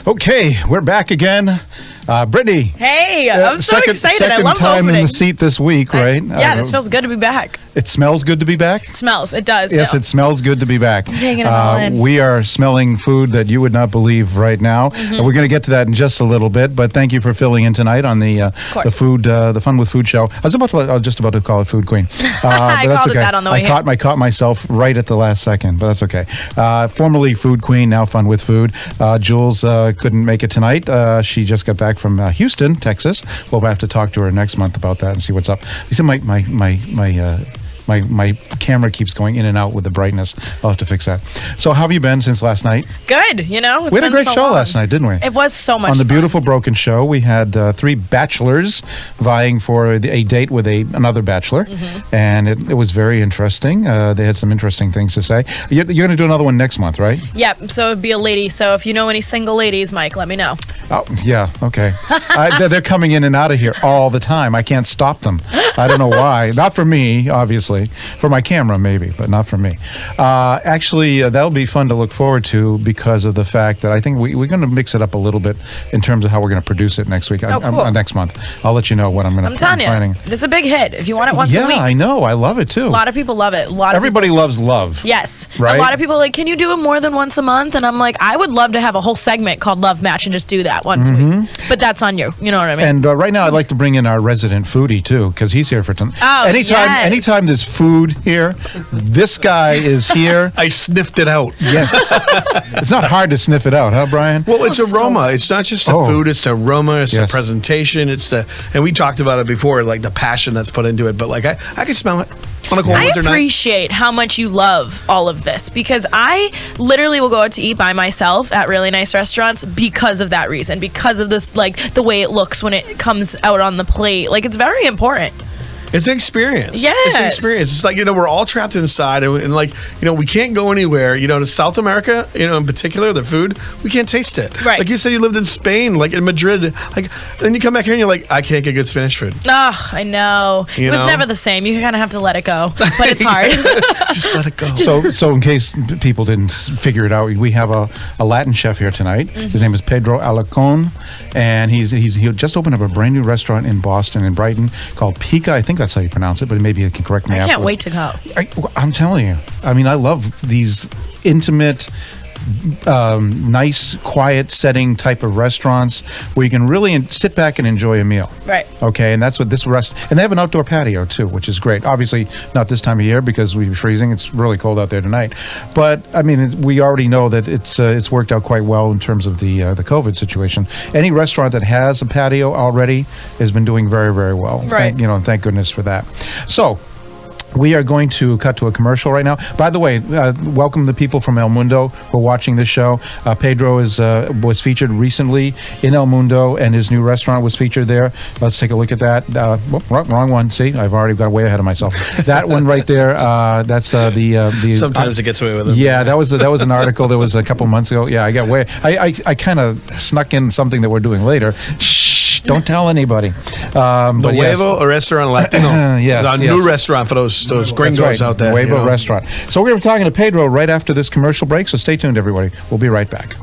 Okay, we're back again. Brittany. Hey, I'm so excited. I love Second time opening. in the seat this week, right? Yeah, this feels good to be back. It smells good to be back? It smells. It does. Yes, it smells good to be back. I'm taking it all in. We are smelling food that you would not believe right now. And we're going to get to that in just a little bit, but thank you for filling in tonight on the Fun with Food show. I was just about to call it Food Queen. I called it that on the way here. I caught myself right at the last second, but that's okay. Formerly Food Queen, now Fun with Food. Jules couldn't make it tonight. She just got back from Houston, Texas. We'll have to talk to her next month about that and see what's up. You see, my camera keeps going in and out with the brightness. I'll have to fix that. So how have you been since last night? Good, you know. We had a great show last night, didn't we? It was so much fun. On the fun. Beautiful Broken show, we had 3 bachelors vying for a date with another bachelor, and it was very interesting. They had some interesting things to say. You're going to do another one next month, right? Yep, so it'd be a lady. So if you know any single ladies, Mike, let me know. Oh, yeah, okay. They're coming in and out of here all the time. I can't stop them. I don't know why. Not for me, obviously. For my camera, maybe, but not for me. Actually, that'll be fun to look forward to because of the fact that I think we're going to mix it up a little bit in terms of how we're going to produce it next week, cool. Next month. I'll let you know what I'm going to. I'm telling you, this is a big hit. If you want it once a week. Yeah, I know. I love it too. A lot of people love it. Everybody loves love. Yes. Right? A lot of people are like, can you do it more than once a month? And I'm like, I would love to have a whole segment called Love Match and just do that once a week. But that's on you. You know what I mean? And right now, I'd like to bring in our resident foodie too, because he's here for tonight. Oh, anytime there's food here, this guy is here. I sniffed it out. Yes. It's not hard to sniff it out, huh, Brian? Well, it's aroma. It's not just the food. It's the aroma. It's the presentation. And we talked about it before, like the passion that's put into it. But like I can smell it on a cold winter night. I appreciate how much you love all of this because I literally will go out to eat by myself at really nice restaurants because of that reason, because of this, like the way it looks when it comes out on the plate. Like it's very important. It's an experience. Yes. It's an experience. It's like, we're all trapped inside and like, we can't go anywhere. To South America, in particular, the food, we can't taste it. Right. Like you said, you lived in Spain, like in Madrid. Like, then you come back here and you're like, I can't get good Spanish food. Oh, I know. It was never the same. You kind of have to let it go, but it's hard. Just let it go. So in case people didn't figure it out, we have a Latin chef here tonight. His name is Pedro Alarcon, and he just opened up a brand new restaurant in Boston, in Brighton, called Peka. I think that's how you pronounce it, but maybe you can correct me I can't afterwards. wait to go. I'm telling you. I mean, I love these intimate, nice, quiet setting type of restaurants where you can really sit back and enjoy a meal. Right. Okay, and that's what this and they have an outdoor patio too, which is great. Obviously, not this time of year because we're freezing. It's really cold out there tonight. But I mean, we already know that it's worked out quite well in terms of the COVID situation. Any restaurant that has a patio already has been doing very, very well. Right. Thank goodness for that. So, we are going to cut to a commercial right now. By the way, welcome the people from El Mundo who are watching this show. Pedro was featured recently in El Mundo, and his new restaurant was featured there. Let's take a look at that. Wrong one. See, I've already got way ahead of myself. That one right there. That's the. Sometimes it gets away with it. Yeah, that was an article that was a couple months ago. Yeah, I got way. I kind of snuck in something that we're doing later. Shh. Don't tell anybody. Nuevo Restaurant Latino. Yes, new restaurant for those gringos out there. Nuevo Restaurant. So we're talking to Pedro right after this commercial break, so stay tuned, everybody. We'll be right back.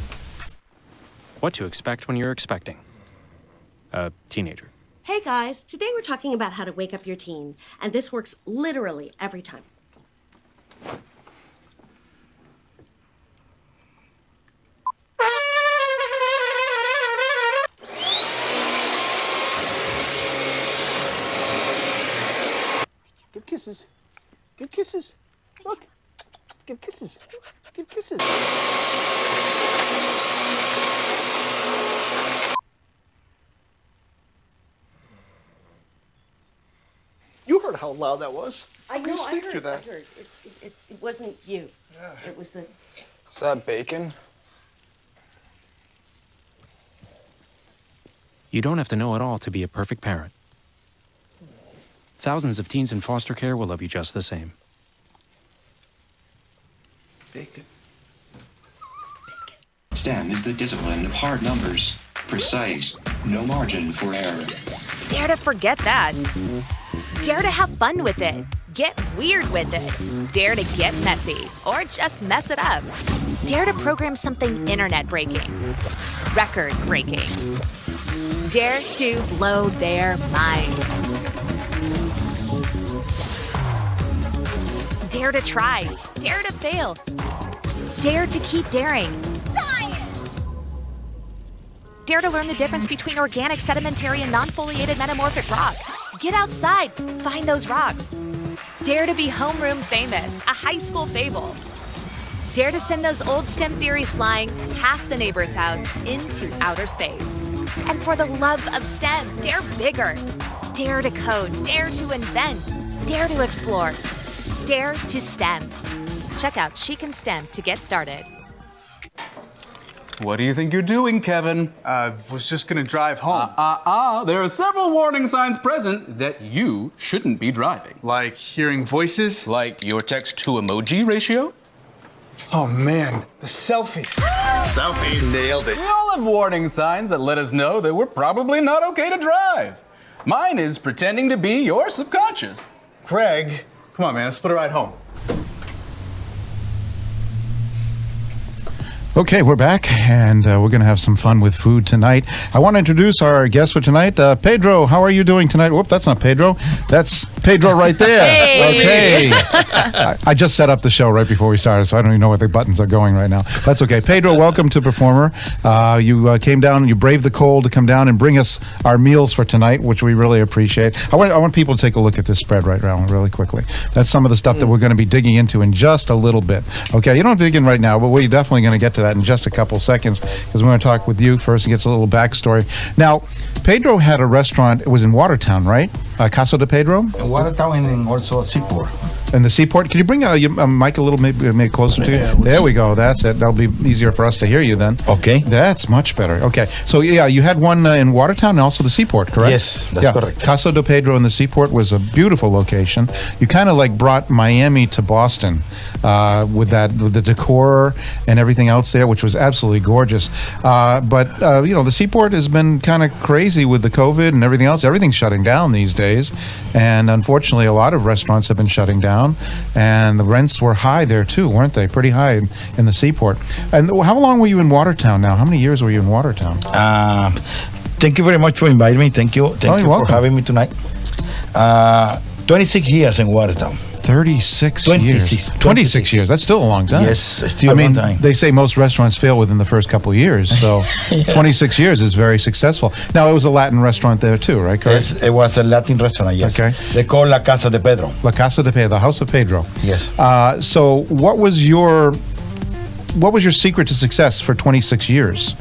What to expect when you're expecting a teenager. Hey guys, today we're talking about how to wake up your teen, and this works literally every time. Give kisses. Give kisses. Look. Give kisses. Give kisses. You heard how loud that was. I know, I through heard. that. It wasn't you. Yeah. It was the... Is that bacon? You don't have to know it all to be a perfect parent. Thousands of teens in foster care will love you just the same. Bacon. STEM is the discipline of hard numbers, precise, no margin for error. Dare to forget that. Dare to have fun with it. Get weird with it. Dare to get messy or just mess it up. Dare to program something internet breaking, record breaking. Dare to blow their minds. Dare to try. Dare to fail. Dare to keep daring. Dare to learn the difference between organic, sedimentary, and non-foliated metamorphic rock. Get outside. Find those rocks. Dare to be homeroom famous, a high school fable. Dare to send those old STEM theories flying past the neighbor's house into outer space. And for the love of STEM, dare bigger. Dare to code. Dare to invent. Dare to explore. Dare to STEM. Check out Chic and STEM to get started. What do you think you're doing, Kevin? Was just gonna drive home. There are several warning signs present that you shouldn't be driving. Like hearing voices? Like your text-to-emoji ratio? Oh man, the selfies. Selfie nailed it. We all have warning signs that let us know that we're probably not okay to drive. Mine is pretending to be your subconscious. Craig, come on man, let's split a ride home. Okay, we're back, and we're going to have some fun with food tonight. I want to introduce our guest for tonight. Pedro, how are you doing tonight? Whoop, that's not Pedro. That's Pedro right there. Hey. Okay. I just set up the show right before we started, so I don't even know where the buttons are going right now. That's okay. Pedro, welcome to Performer. You came down, you braved the cold to come down and bring us our meals for tonight, which we really appreciate. I want people to take a look at this spread right now really quickly. That's some of the stuff that we're going to be digging into in just a little bit. Okay, you don't dig in right now, but we're definitely going to get to that in just a couple seconds because we're going to talk with you first and get a little backstory. Now, Pedro had a restaurant. It was in Watertown, right? Casa de Pedro? In Watertown and also Seaport. In the Seaport. Can you bring your mic a little maybe closer to you? There we go. That's it. That'll be easier for us to hear you then. Okay. That's much better. Okay. So, yeah, you had one in Watertown and also the Seaport, correct? Yes, that's correct. Casa de Pedro in the Seaport was a beautiful location. You kind of like brought Miami to Boston with the decor and everything else there, which was absolutely gorgeous. But the Seaport has been kind of crazy with the COVID and everything else. Everything's shutting down these days. And unfortunately, a lot of restaurants have been shutting down. And the rents were high there too, weren't they? Pretty high in the Seaport. And how long were you in Watertown now? How many years were you in Watertown? Thank you very much for inviting me. Thank you. Thank you for having me tonight. 26 years in Watertown. 26 years. 26 years. That's still a long time. Yes, still a long time. They say most restaurants fail within the first couple of years. So 26 years is very successful. Now, it was a Latin restaurant there too, right? Correct? Yes, it was a Latin restaurant, yes. Okay. They call La Casa de Pedro. La Casa de Pedro, the House of Pedro. Yes. So what was your secret to success for 26 years?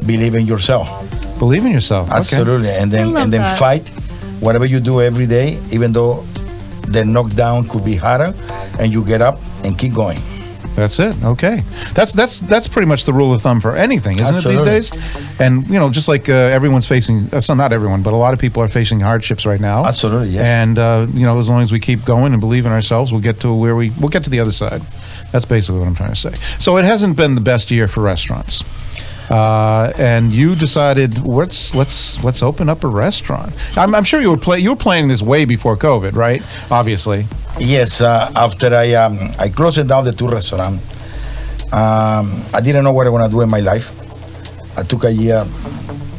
Believe in yourself. Believe in yourself. Absolutely. Okay. And then fight whatever you do every day, even though the knockdown could be harder, and you get up and keep going. That's it. Okay, that's pretty much the rule of thumb for anything, isn't Absolutely. it these days? And just like everyone's facing, not everyone, but a lot of people are facing hardships right now. Absolutely, yes. And as long as we keep going and believe in ourselves, we'll get to we'll get to the other side. That's basically what I'm trying to say. So it hasn't been the best year for restaurants. And you decided let's open up a restaurant. I'm sure you were planning this way before COVID, right? Obviously. Yes. After I closed down the two restaurants, I didn't know what I want to do in my life. I took a year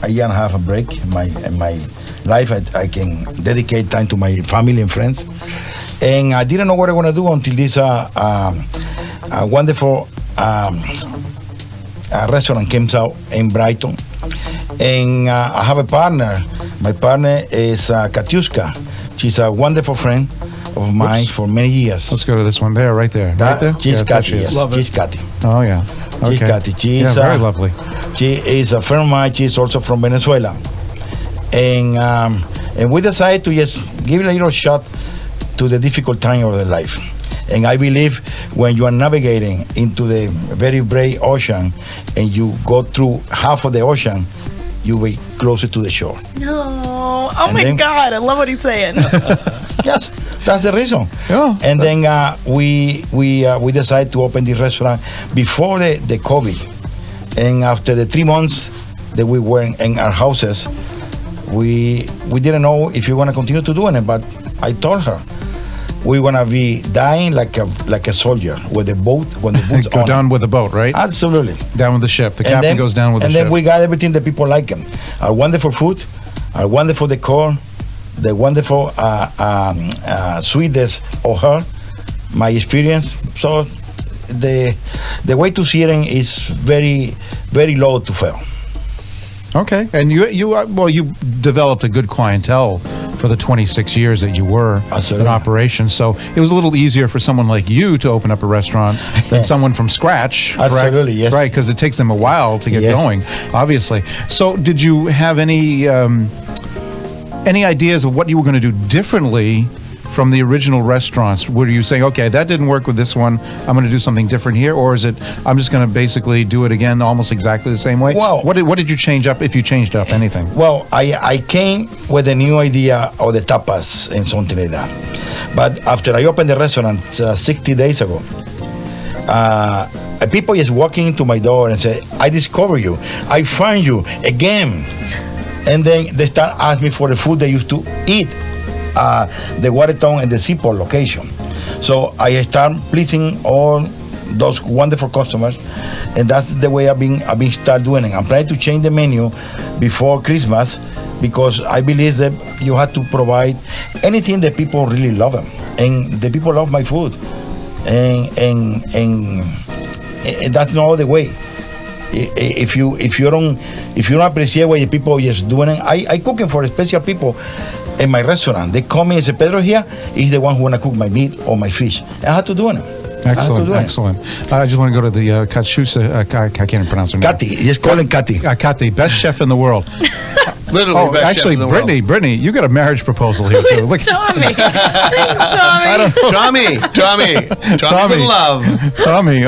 and a half a break in my life. I can dedicate time to my family and friends, and I didn't know what I want to do until this wonderful. A restaurant came out in Brighton, and I have a partner. My partner is Katiuska. She's a wonderful friend of mine for many years. Let's go to this one there, right there. Right there? She's Kati, yes. Love it. She's Kati. Oh, yeah. Okay. She's Kati. She's very lovely. She is a friend of mine. She's also from Venezuela. And we decided to just give it a little shot to the difficult time of their life. And I believe when you are navigating into the very brave ocean and you go through half of the ocean, you will be closer to the shore. No. Oh, my God. I love what he's saying. Yes, that's the reason. Yeah. And then we decided to open the restaurant before the COVID. And after the 3 months that we were in our houses, we didn't know if we want to continue to doing it, but I told her we want to be dying like a soldier with the boat when the boat's Go on. down with the boat, right? Absolutely. Down with the ship. The captain goes down with the ship. And then we got everything that people like them. Our wonderful food, our wonderful decor, the wonderful sweetness of her, my experience. So the way to see it is very, very low to fail. Okay, and you developed a good clientele for the 26 years that you were in operation. So it was a little easier for someone like you to open up a restaurant than someone from scratch. Absolutely, yes. Right, because it takes them a while to get going, obviously. So did you have any ideas of what you were going to do differently from the original restaurants? Were you saying, okay, that didn't work with this one, I'm going to do something different here? Or is it, I'm just going to basically do it again almost exactly the same way? Well, what did you change up, if you changed up anything? Well, I came with a new idea of the tapas and something like that. But after I opened the restaurant 60 days ago, people just walking into my door and say, I discover you, I find you again. And then they start asking me for the food they used to eat. The Watertown and the Seaport location. So I start pleasing all those wonderful customers, and that's the way I've been start doing it. I'm trying to change the menu before Christmas because I believe that you have to provide anything that people really love them, and the people love my food, and that's not the way. If you don't appreciate what the people are just doing it, I cooking for special people. In my restaurant, they call me and say, Pedro here is the one who wanna cook my meat or my fish. I have to do it. Excellent. I just want to go to the Katshusa, I can't even pronounce her name. Kati, just call him Kati. Kati, best chef in the world. Literally best actually, chef in the Brittany, world. Brittany, you got a marriage proposal here too. Thanks, Tommy. Thanks, Tommy. Tommy's in love. Tommy,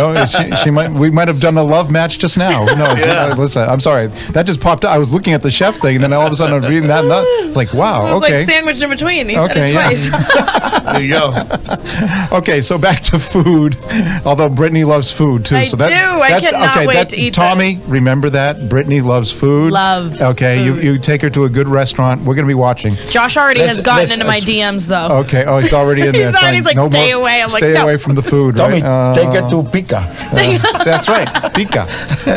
we might have done a love match just now. Who knows? Yeah. Listen, I'm sorry, that just popped up. I was looking at the chef thing, and then all of a sudden I'm reading that, and it's like, wow, It was okay. like sandwiched in between. He said it twice. There you go. Okay, so back to food. Although Brittany loves food too, I so do. I cannot wait to eat Tommy, this. remember that Brittany loves food. Loves Okay, food. you take her to a good restaurant. We're going to be watching. Josh already has gotten into my DMs though. Okay. Oh, he's already in there. He's already like, stay away. I'm like, stay no. away from the food. Tommy, right? take it to Peka. That's right, Peka.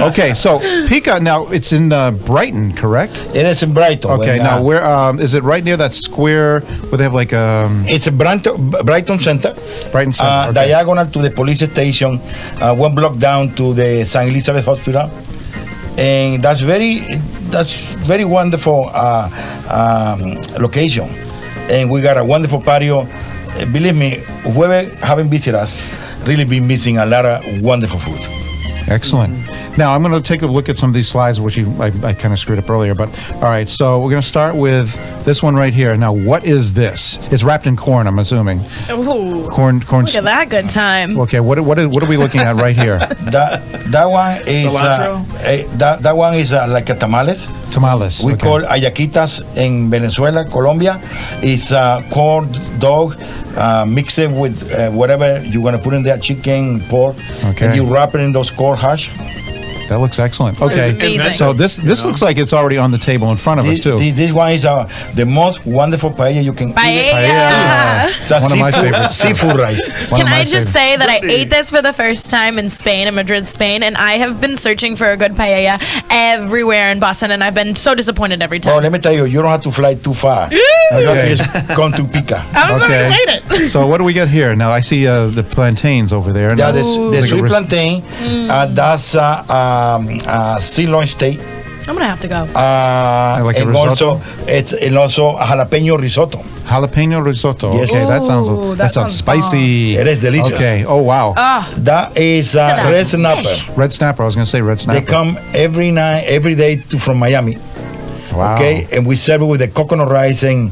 Okay, so Peka now it's in Brighton, correct? It is in Brighton. Okay, now where is it? Right near that square where they have like it's a Brighton Center. Brighton Center. Okay. Diagonal to the police station, 1 block down to the St. Elizabeth Hospital, and that's very wonderful location. And we got a wonderful patio. Believe me, whoever haven't visited us, really been missing a lot of wonderful food. Excellent. Now I'm going to take a look at some of these slides, which I kind of screwed up earlier. But all right, so we're going to start with this one right here. Now, what is this? It's wrapped in corn, I'm assuming. Ooh. Corn. Look at that good time. Okay, what are we looking at right here? That one is that one is like a tamales. Tamales. We okay. call ayaquitas in Venezuela, Colombia. It's corn dog mix it with whatever you want to put in there, chicken, pork, Okay. and you wrap it in those corn hash. That looks excellent. Okay, amazing. so this looks like it's already on the table in front of us too. This one is the most wonderful paella you can eat. Paella. It's a One of my favorites. seafood rice. Can I just say that I ate this for the first time in Spain, in Madrid, Spain, and I have been searching for a good paella everywhere in Boston, and I've been so disappointed every time. Oh, let me tell you, you don't have to fly too far. You have to just come to Peka. I'm so excited. So what do we get here? Now I see the plantains over there. Yeah, the Like a sweet wrist- plantain, that's sirloin steak. I'm gonna have to go. like a and risotto? also and also jalapeno risotto. Jalapeno risotto. Yes. Okay, that Ooh, that sounds sounds spicy. It is delicious. Okay. Oh wow. That is at red that snapper. fish. Red snapper. I was going to say red snapper. They come every day from Miami. Wow. Okay, and we serve it with the coconut rice and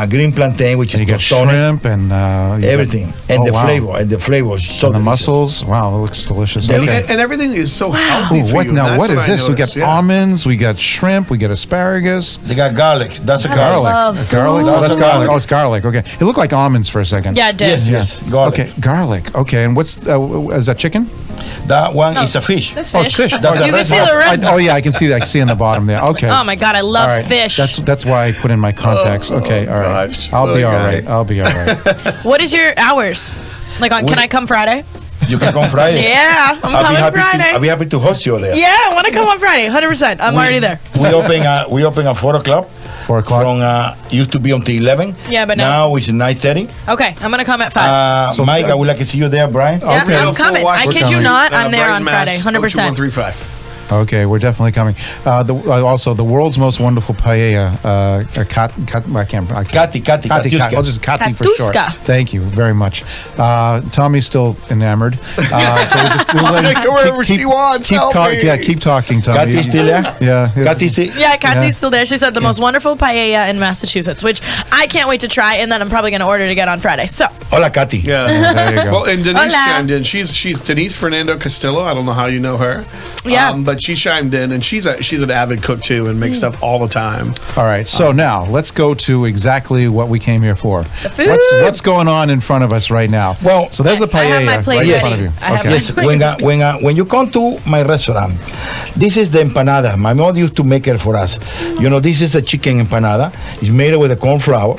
green plantain, which And you is got tostones, shrimp and you everything, got- and oh, the wow. flavor is so And the delicious. mussels. Wow, that looks delicious. And, Okay. and everything is so healthy Ooh, for what you. now? That's What is I this? We got noticed, yeah. almonds. We got shrimp. We got asparagus. They got garlic. That's a Garlic. love Garlic. food. Oh, that's That's garlic. garlic. Oh, it's garlic. Okay. It looked like almonds for a second. Yeah, it did. Yes, garlic. Okay, garlic. Okay, and what's is that chicken? That one is a fish. That's Oh, it's fish. you Oh, can see the I, red. oh yeah, I can see that. I can see in the bottom there. Okay. Oh my God, I love All right. fish. That's why I put in my contacts. Okay, all right. gosh. I'll be What a all guy. right. I'll be all right. What is your hours? Like, can I come Friday? You can come Friday. Yeah, I'm coming Friday. I'll be happy to host you there. Yeah, I want to come on Friday. 100%. I'm already there. We open at 4 o'clock. 4 o'clock. From used to be until 11. Yeah, but now it's 9:30. Okay, I'm gonna come at 5. Mike, I would like to see you there, Brian. Yeah, okay. I'm coming. I kid you not. I'm there Brighton, on Friday. Mass, 100%. 02135. Okay, we're definitely coming. Also, the world's most wonderful paella. Kati. I'll just Kati for short. Katuska. Thank you very much. Tommy's still enamored. So I'll take her wherever she wants. Help me. Yeah, keep talking, Tommy. Kati still there? Yeah. Kati still. Yeah, Kathy's still there. She said the most wonderful paella in Massachusetts, which I can't wait to try, and then I'm probably gonna order to get on Friday. So Hola, Kati. Yeah. There you go. Well, and Denise Hola. chimed in. She's Denise Fernando Castillo. I don't know how you know her. Yeah. But she chimed in, and she's an avid cook too, and makes stuff all the time. All right, so now let's go to exactly what we came here for. The food. What's going on in front of us right now? Well, so there's the I have paella my plate right in ready. front of you. I have Okay. my Yes, plate. when you come to my restaurant, this is the empanada. My mom used to make it for us. You know, this is a chicken empanada. It's made with the corn flour.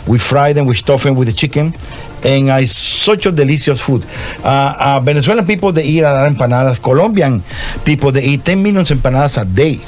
We fry them, we stuff them with the chicken, and it's such a delicious food. Venezuelan people, they eat a lot of empanadas. Colombian people, they eat 10 million empanadas a day.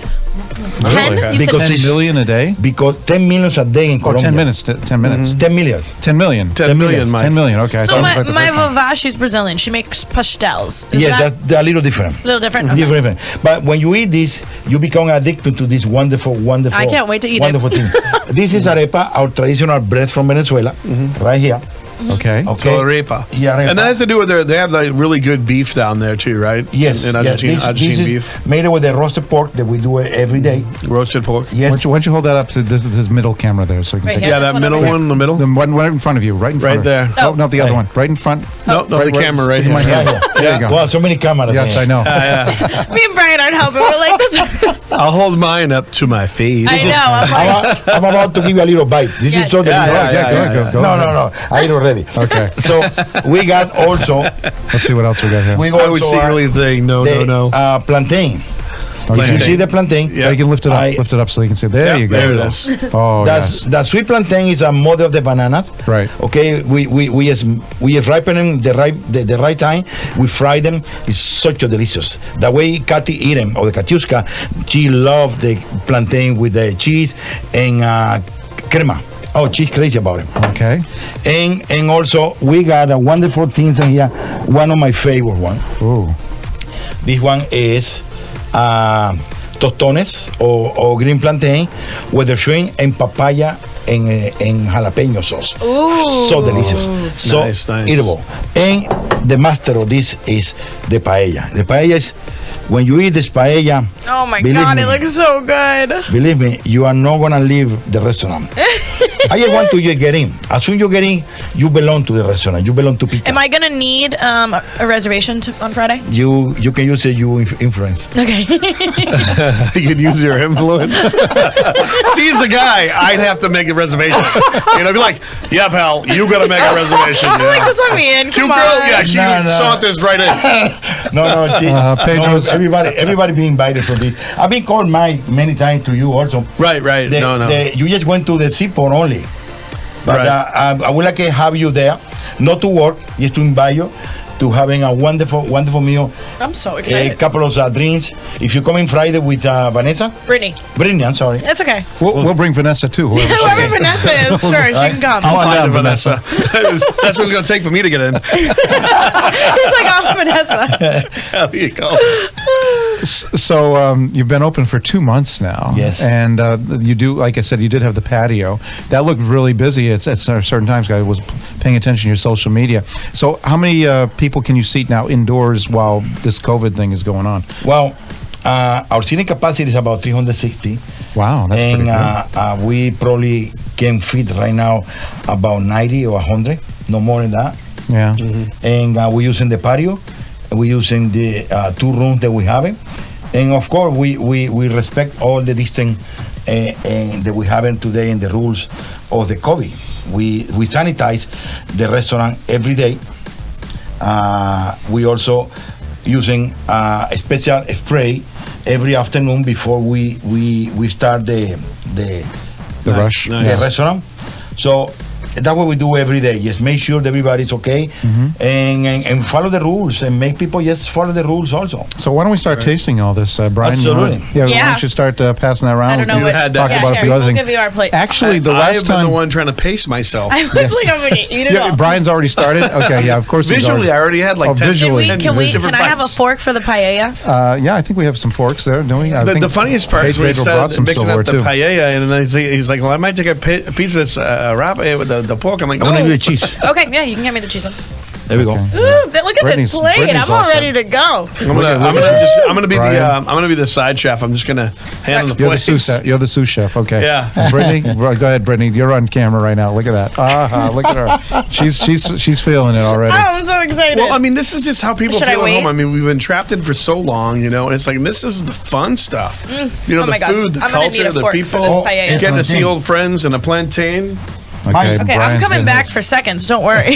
10? Okay. You Because said 10 it's- million a day? Because 10 million a day in Oh, Colombia. 10 minutes. 10 minutes. 10 million. 10 million. 10 million, Mike. 10 million. Okay. I So thought it my was like the first one. vava, she's Brazilian. She makes pastels. Is Yes, that they're a little different. a little different? Okay. Different. But when you eat this, you become addicted to this wonderful. I can't wait to eat it. wonderful thing. This is arepa, our traditional bread from Venezuela, right here. Okay. Okay. So arepa. Yeah, arepa. And that has to do with they have like really good beef down there too, right? Yes, In yeah, Argentina, this Argentine is beef, made with the roasted pork that we do it every day. roasted pork. Yes. Why don't you hold that up to this middle camera there so we can Right take here? Yeah, this that one middle over here? one in the middle. The one right in front of you, right in front Right of there. Oh, no, the other one, right in front. No, the camera right Give me here. my hand. There you go. Wow, so many cameras. Yes, in I here. know. Me and Brian aren't helping. We're like this. I'll hold mine up to my face. I know. I'm like, I'm about to give you a little bite. This Yeah. is so delicious. Go No, ahead. no. I ate already. Okay. So we got also. Let's see what else we got here. We I was also secretly saying no. plantain. Okay. If you see the plantain, Yeah, you can lift it up. Lift it up so you can see. There you go. There it is. Oh, yes. the sweet plantain is a mother of the bananas. Right. Okay. We ripen them the right time. We fry them. It's such a delicious. The way Katy eat them, or the Katiuska, she loved the plantain with the cheese and crema. Oh, she's crazy about it. Okay. And also we got a wonderful things in here. One of my favorite one. Ooh. This one is tostones or green plantain with the shrimp and papaya and jalapeno sauce. Ooh. So delicious. So Nice. eatable. And the master of this is the paella. The paella is, when you eat this paella, oh my believe God, me, it looks so good. believe me, you are not gonna leave the restaurant. I just want to get in. As soon as you get in, you belong to the restaurant. You belong to Peka. Am I gonna need a reservation on Friday? You can use your influence. Okay. You could use your influence. See, as a guy, I'd have to make a reservation. You know, be like, yeah, pal, you gotta make a reservation. I'm like, Yeah. just let me in. Cute Come girl, on. yeah, she No. saw this right in. No, Pedro's- everybody being invited for this. I've been called many times to you also. Right. No. You just went to the seaport only. But Right. I would like to have you there, not to work, just to invite you to having a wonderful meal. I'm so A excited. couple of drinks. If you come in Friday with Vanessa, Brittany, Brittany, I'm sorry. that's okay. We'll bring Vanessa too. Whoever she Whoever is. Vanessa is, sure, she can come. I'll on find down, a Vanessa. That's what it's gonna take for me to get in. He's like, oh, Vanessa. There you go. So you've been open for 2 months now. Yes. And you do, like I said, you did have the patio. That looked really busy at certain times. I was paying attention to your social media. So how many people can you seat now indoors while this COVID thing is going on? Well, our seating capacity is about 360. Wow, that's And pretty good. we probably can fit right now about 90 or 100, no more than that. Yeah. And we're using the patio. We're using the 2 rooms that we have. And of course, we respect all the distance that we have today and the rules of the COVID. We sanitize the restaurant every day. We also using a special spray every afternoon before we start the rush. the restaurant. So that's what we do every day. Just make sure that everybody's okay, and follow the rules, and make people just follow the rules also. So why don't we start tasting all this, Brian? Absolutely. Why don't you start passing that around? I don't know You what. talk about a few other we'll things. give you our plate. Actually, the I last have been time the one trying to pace myself. I was like, I'm gonna eat it all. Brian's already started. Okay, yeah, of course. he's Visually, I already had like 10 visually. Can I have a fork for the paella? Yeah, I think we have some forks there, don't we? I think The funniest part is when he Pedro brought started some mixing silverware up the too. paella, and then he's like, well, I might take a piece of this wrap with the pork. I'm like, I'm gonna no. give you cheese. Okay, yeah, you can give me the cheese one. There we go. Ooh, look at Brittany's- this plate. Brittany's I'm all awesome. ready to go. I'm gonna be Brian. the side chef. I'm just gonna handle the You're the, plates. you're the sous chef, okay? Yeah. And Brittany, go ahead, Brittany. You're on camera right now. Look at that. Look at her. She's feeling it already. Oh, I'm so excited. Well, I mean, this is just how people Should I feel at wait? home. I mean, we've been trapped in for so long, and it's like this is the fun stuff. You know, Oh the my God. food, the I'm gonna need culture, a the fork for people, this paella. getting to see old friends and a plantain. Okay, Okay, I'm Brian's coming getting back his. for seconds. Don't worry.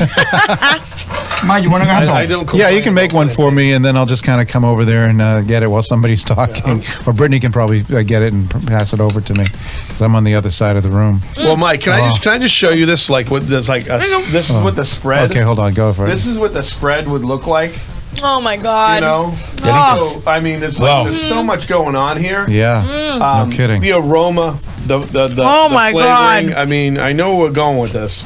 Ma, you want to have some? I don't. Yeah, you can make one for me, and then I'll just kind of come over there and get it while somebody's talking. Or Brittany can probably get it and pass it over to me, because I'm on the other side of the room. Well, Mike, can I just show you this? Like, what this this is what the spread. Okay, hold on, go for it. This is what the spread would look like. Oh my God. You know, Delicious. so, I mean, it's Wow. like there's so much going on here. Yeah, no kidding. The aroma, the Oh the my flavoring. God. I mean, I know we're going with this.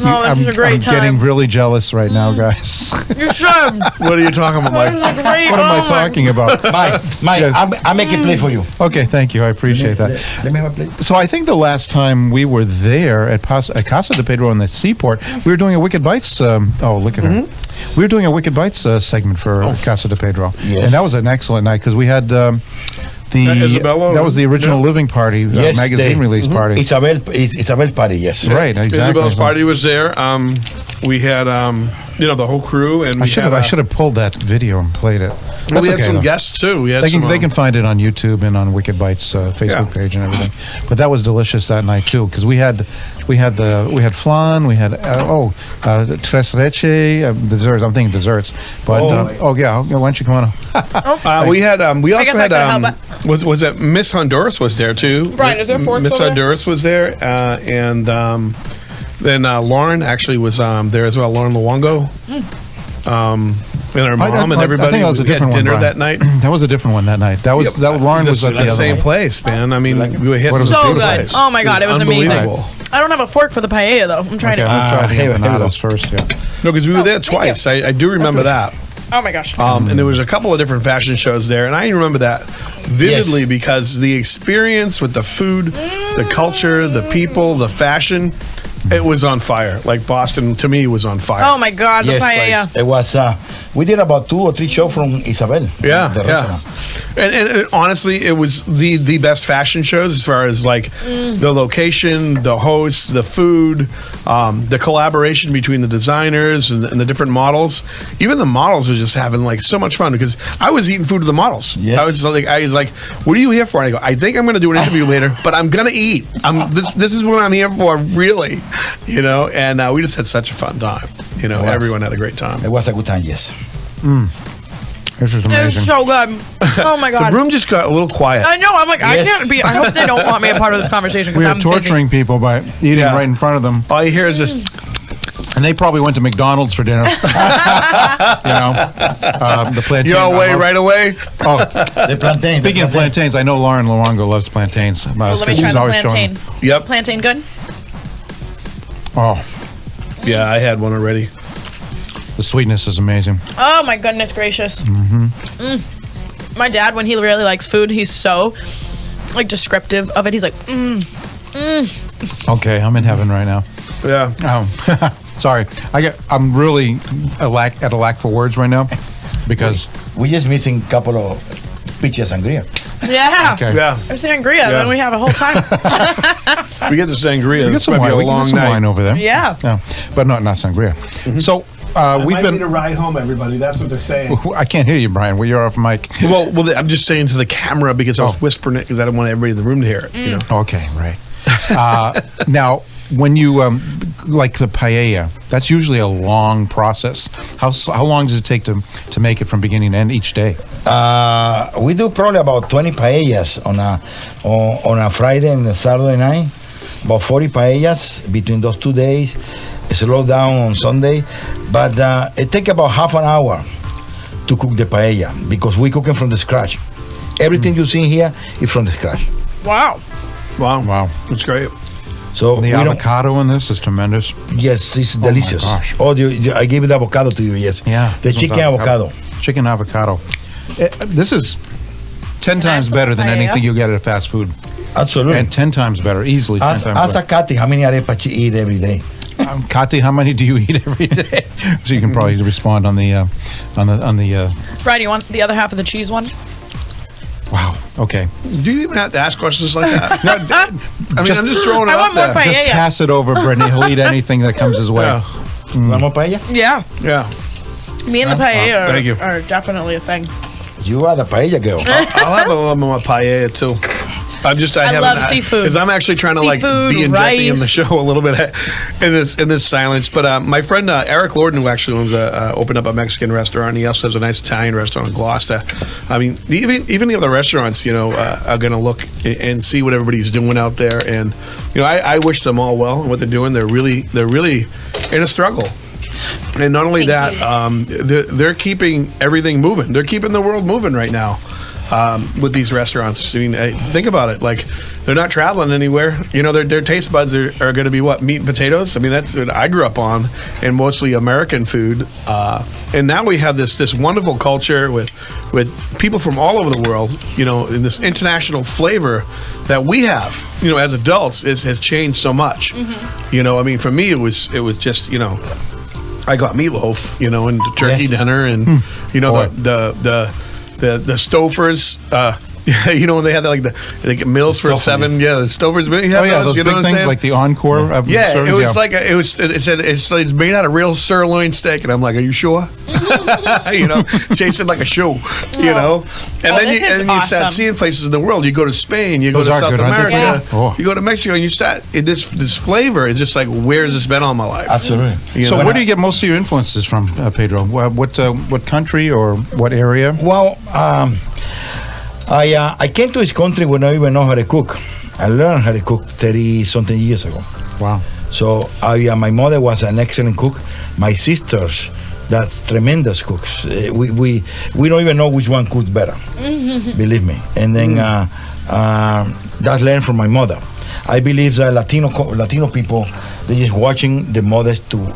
Oh, this is a great I'm getting time. really jealous right now, guys. You should. What are you talking about, Mike? This is great. What am I Oh my- talking about? Mike, Yes. I'll make a plate for you. Okay, thank you. I appreciate that. Let me have a plate. So I think the last time we were there at Casa de Pedro in the seaport, we were doing a Wicked Bites. Look at her. We were doing a Wicked Bites segment for Casa de Pedro, Yes. and that was an excellent night because we had Isabella? that was the original Living Party Yes, magazine release party. Isabel party, yes. Right, exactly. Isabel's party was there. We had the whole crew, and I should have pulled that video and played it. That's we had okay, some though. guests too. We had They some, can find it on YouTube and on Wicked Bites Facebook page and everything. But that was delicious that night too, because we had flan, we had tres leche desserts. I'm thinking desserts, but why don't you come on? we had we also guess I had couldn't help was it Miss Honduras was there too. Brian, is there forks Miss over there? Honduras was there, and then Lauren actually was there as well. Lauren Luongo. And her mom and everybody. I think that was a we had different dinner one, that Brian. night. That was a different one that night. That was Lauren was at the the other same one. place, man. I mean, we hit What was the it? So same good. place. Oh my God, it was amazing. unbelievable. I don't have a fork for the paella though. I'm trying Okay, to. I'm gonna try the here we go. empanadas first. Yeah. No, because we were there thank you. twice. I do remember that. Oh my gosh. And there was a couple of different fashion shows there, and I remember that vividly because the experience with the food, the culture, the people, the fashion, it was on fire. Like Boston, to me, was on fire. Oh my God, the Yes, paella. it was. We did about 2 or 3 shows from Isabel. Yeah, the yeah. restaurant. And honestly, it was the best fashion shows as far as like the location, the hosts, the food, the collaboration between the designers and the different models. Even the models were just having like so much fun because I was eating food with the models. Yes. I was like, "What are you here for?" And I go, "I think I'm going to do an interview later, but I'm going to eat. This is what I'm here for, really." And we just had such a fun time. Everyone had a great time. It was a good time, yes. This was It was amazing. so good. Oh my God. The room just got a little quiet. I know. I'm like, I Yes. can't be. I hope they don't want me a part of this conversation. 'cause We are I'm busy. torturing people by eating Yeah. right in front of them, All you hear is this. and they probably went to McDonald's for dinner. The plantain. You're away right away. Oh, The plantain. speaking of plantains, I know Lauren Luongo loves plantains. Well, let me try the plantain. Yep. Plantain good? Oh, Yeah, I had one already. the sweetness is amazing. Oh my goodness gracious. Mm. My dad, when he really likes food, he's so like descriptive of it. He's like, Okay, I'm in heaven right now. Yeah. Sorry, I'm really at a lack for words right now because We just missing a couple of pitchers sangria. yeah. okay. Yeah. Or sangria, then we have a whole time. We get the sangria. We This get some might be wine. a We can long get some night. wine over there. Yeah. Yeah, but not sangria. So we've been. ride home, everybody. That's what they're saying. I can't hear you, Brian. Well, you're off mic. well, I'm just saying to the camera because I was Oh. whispering it because I didn't want everybody in the room to hear it. Okay, right. Now, when you like the paella, that's usually a long process. How long does it take to make it from beginning to end each day? We do probably about 20 paellas on a Friday and a Saturday night. About 40 paellas between those 2 days. Slow down on Sunday, but it takes about half an hour to cook the paella because we cook it from the scratch. Everything you see here is from the scratch. Wow. Wow. That's great. So The avocado in this is tremendous. Yes, it's delicious. my gosh. Oh, I gave the avocado to you. Yes. Yeah. The chicken avocado. Chicken avocado. This is 10 times better than paella. anything you get at fast food. Absolutely. And 10 times better, easily 10 times Ask better. Kati how many arepas she eat every day. Kati, how many do you eat every day? So you can probably respond on the Brian, you want the other half of the cheese one? wow. Okay. Do you even have to ask questions like that? I mean, I'm just throwing it I out want more there. paella. Just pass it over, Brittany. He'll eat anything that comes his way. Yeah. Want more paella? Yeah. Yeah. Me and the paella thank you. are definitely a thing. You are the paella girl. I'll have a little more paella too. I love seafood. because I'm actually trying to Seafood, be injecting in the rice. show a little bit in this silence. But my friend Eric Lorden, who actually owns opened up a Mexican restaurant, he also has a nice Italian restaurant in Gloucester. I mean, even the other restaurants, are going to look and see what everybody's doing out there, and I wish them all well in what they're doing. They're really in a struggle. And not only that, they're keeping everything moving. They're keeping the world moving right now with these restaurants. I mean, think about it. Like, they're not traveling anywhere. Their taste buds are going to be what? Meat and potatoes? I mean, that's what I grew up on, and mostly American food. And now we have this wonderful culture with people from all over the world, in this international flavor that we have, as adults, has changed so much. I mean, for me, it was just, I got meatloaf, and the turkey dinner, and the Stofers, when they had the meals for $7, the Stofers. Those big things like the Encore. It was like it's made out of real sirloin steak, and I'm like, are you sure? Tasted like a shoe, And then you start seeing places in the world. You go to Spain, you go to South America, you go to Mexico, and you start this flavor is just like, where has this been all my life? Absolutely. So where do you get most of your influences from, Pedro? What country or what area? Well, I came to this country when I didn't even know how to cook. I learned how to cook 30-something years ago. Wow. So my mother was an excellent cook. My sisters, that's tremendous cooks. We don't even know which one cooks better, believe me. And then that learned from my mother. I believe that Latino people, they're just watching the mothers to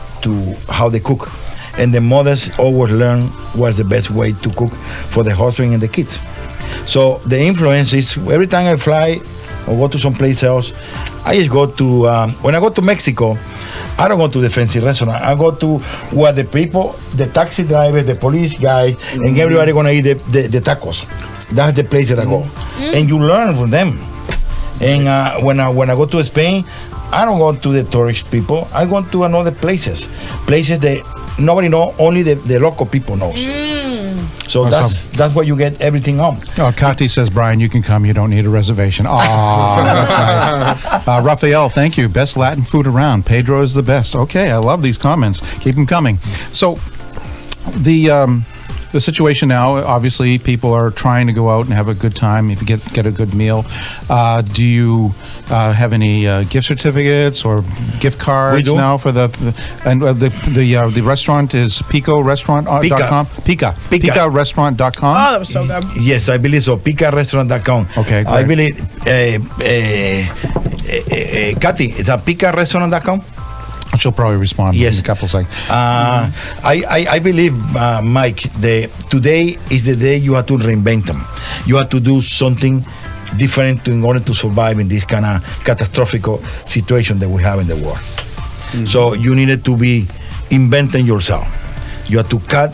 how they cook. And the mothers always learn what's the best way to cook for the husband and the kids. So the influence is, every time I fly or go to someplace else, I just go to, when I go to Mexico, I don't go to the fancy restaurant. I go to where the people, the taxi driver, the police guy, and everybody gonna eat the tacos. That's the place that I go. And you learn from them. And when I go to Spain, I don't go to the tourist people. I go to another places that nobody know, only the local people knows. So that's where you get everything on. Oh, Kati says, Brian, you can come. You don't need a reservation. Oh, that's nice. Rafael, thank you. Best Latin food around. Pedro is the best. Okay, I love these comments. Keep them coming. So the situation now, obviously, people are trying to go out and have a good time, if you get a good meal. Do you have any gift certificates or gift cards now for the restaurant is PecaRestaurant.com? Peka Restaurant.com? Oh, that was so good. Yes, I believe so. PecaRestaurant.com. Okay, great. I believe, Kati, is that PecaRestaurant.com? She'll probably respond in a couple seconds. I believe, Mike, today is the day you have to reinvent them. You have to do something different in order to survive in this kind of catastrophic situation that we have in the world. So you needed to be inventing yourself. You have to cut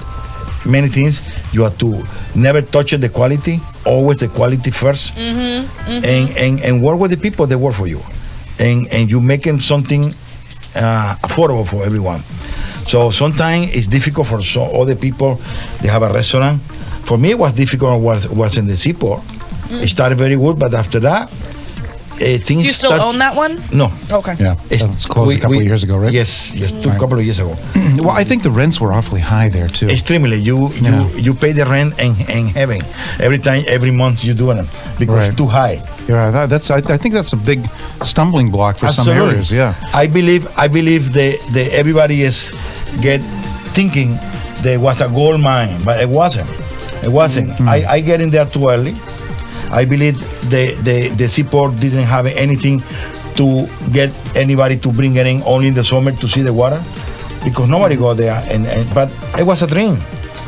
many things. You have to never touch the quality, always the quality first, and work with the people that work for you. And you making something affordable for everyone. So sometimes it's difficult for some other people. They have a restaurant. For me, it was difficult was in the seaport. It started very good, but after that, things. Do you still own that one? No. Okay. Yeah, it's closed a couple of years ago, right? Yes, a couple of years ago. Well, I think the rents were awfully high there too. Extremely. You pay the rent in heaven every month you do it because it's too high. Yeah, I think that's a big stumbling block for some areas. Yeah. I believe the everybody is thinking there was a gold mine, but it wasn't. It wasn't. I get in there too early. I believe the seaport didn't have anything to get anybody to bring it in only in the summer to see the water, because nobody go there. But it was a dream.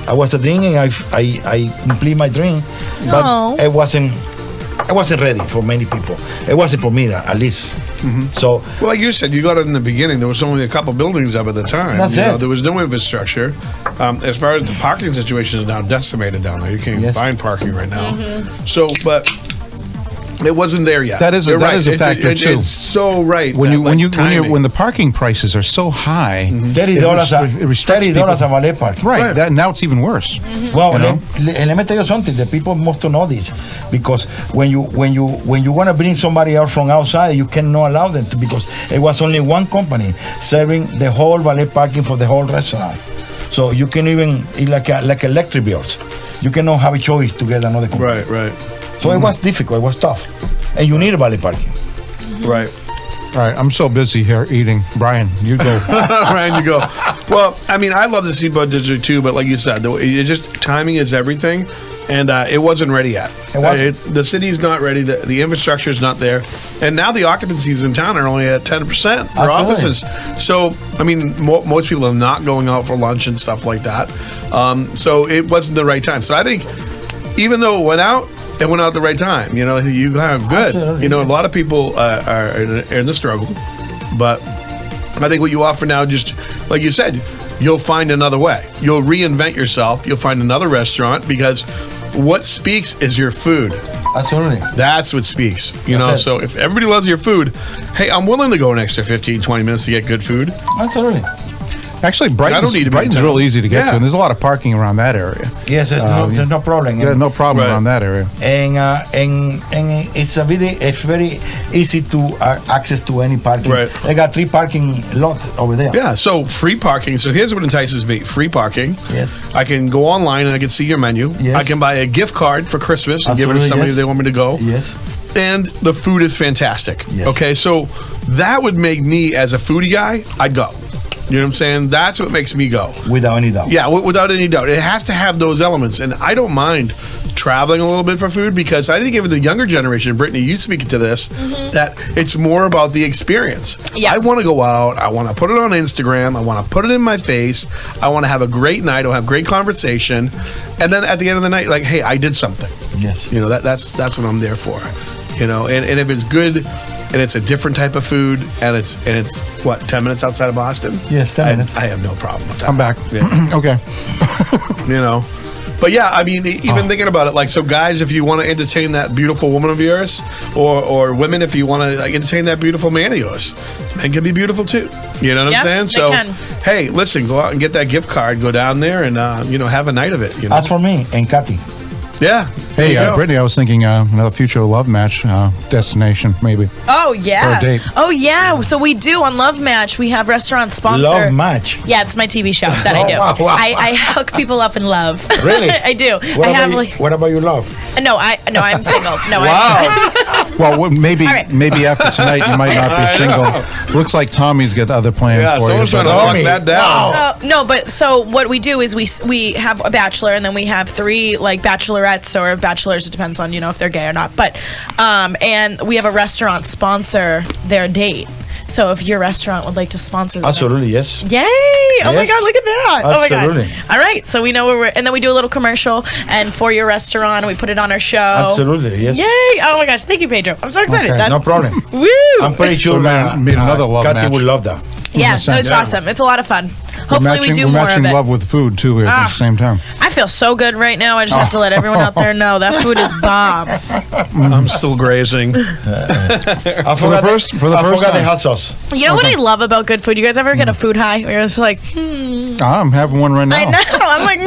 I was a dream, and I complete my dream. But it wasn't ready for many people. It wasn't for me, at least. So, well, like you said, you got it in the beginning. There was only a couple buildings up at the time. That's it. There was no infrastructure. As far as the parking situation is now decimated down there, you can't even find parking right now. So, but it wasn't there yet. That is a factor too. It's so right. When the parking prices are so high, $30 a valet parking. Right. Now it's even worse. Well, let me tell you something. The people must know this, because when you want to bring somebody else from outside, you cannot allow them to, because it was only one company serving the whole valet parking for the whole restaurant. So you can even like electric bills. You cannot have a choice to get another company. Right. So it was difficult. It was tough, and you need a valet parking. Right. All right, I'm so busy here eating. Brian, you go. Brian, you go. Well, I mean, I love the Seaport District too, but like you said, timing is everything, and it wasn't ready yet. The city's not ready. The infrastructure is not there, and now the occupancies in town are only at 10% for offices. So, I mean, most people are not going out for lunch and stuff like that. So it wasn't the right time. So I think, even though it went out at the right time. You kind of good. Absolutely. A lot of people are in the struggle, but I think what you offer now, just like you said, you'll find another way. You'll reinvent yourself. You'll find another restaurant, because what speaks is your food. Absolutely. That's what speaks. So if everybody loves your food, hey, I'm willing to go an extra 15, 20 minutes to get good food. Absolutely. Actually, Brighton's real easy to get to, and there's a lot of parking around that area. Yes, there's no problem. Yeah, no problem around that area. And it's very easy to access to any parking. Right. They got 3 parking lots over there. Yeah, so free parking. So here's what entices me: free parking. Yes. I can go online and I can see your menu. Yes. I can buy a gift card for Christmas and give it to somebody if they want me to go. Yes. And the food is fantastic. Yes. Okay, so that would make me, as a foodie guy, I'd go. You know what I'm saying? That's what makes me go. Without any doubt. Yeah, without any doubt. It has to have those elements. And I don't mind traveling a little bit for food, because I think even the younger generation, Brittany, you speak to this, that it's more about the experience. Yes. I want to go out. I want to put it on Instagram. I want to put it in my face. I want to have a great night. I'll have great conversation. And then at the end of the night, like, hey, I did something. Yes. That's what I'm there for. And if it's good, and it's a different type of food, and it's what, 10 minutes outside of Boston? Yes, 10 minutes. I have no problem with that. I'm back. Yeah. Okay. But yeah, I mean, even thinking about it, like, so guys, if you want to entertain that beautiful woman of yours, or women, if you want to entertain that beautiful man of yours, men can be beautiful too. You know what I'm saying? So, hey, listen, go out and get that gift card, go down there, and have a night of it. That's for me and Kathy. Yeah. Hey, Brittany, I was thinking another future love match destination, maybe. Oh, yeah. For a date. Oh, yeah. So we do on Love Match. We have restaurant sponsor. Love Match? Yeah, it's my TV show that I do. Wow. I hook people up in love. Really? I do. What about your love? No, I'm single. No, wow. Well, maybe after tonight you might not be single. Looks like Tommy's got other plans for you. Someone's trying to lock that down. Wow. No, but so what we do is we have a bachelor, and then we have 3 like bachelorettes or bachelors. It depends on if they're gay or not. But and we have a restaurant sponsor their date. So if your restaurant would like to sponsor them, absolutely, yes. Yay! Oh my God, look at that! Absolutely. Oh my God! All right, so we know where we're, and then we do a little commercial and for your restaurant, and we put it on our show. Absolutely, yes. Yay! Oh my gosh, thank you, Pedro. I'm so excited. Okay, no problem. Woo! I'm pretty sure another love Kathy match. would love that. Yeah, no, it's awesome. It's a lot of fun. Hopefully we do we're more matching of it. love with food too at the same time. I feel so good right now. I just have to let everyone out there know that food is bomb. I'm still grazing. For the first I forgot time. the hot sauce. You know what I love about good food? You guys ever get a food high? Where you're just like, I'm having one right now. I know. I'm like,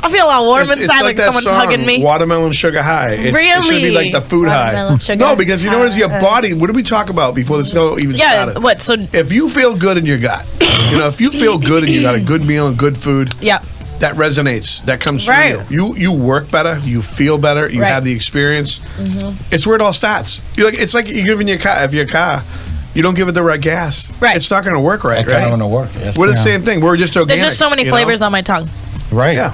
I feel all warm inside, like that someone's song, hugging me. Watermelon Sugar High. It should be like the food Watermelon high. sugar No, because you notice your body. What did we talk about before this show even started? What? So if you feel good in your gut, if you feel good and you got a good meal and good food, yeah, that resonates. That comes through Right. you. You work better. You feel better. You Right. have the experience. Mhm. It's where it all starts. It's like you're giving your car. If your car, you don't give it the right gas, Right. it's not going to work right. It's Right? not gonna work. Yes. We're the same thing. We're just organic. there's just so many flavors on my tongue. Right. Yeah.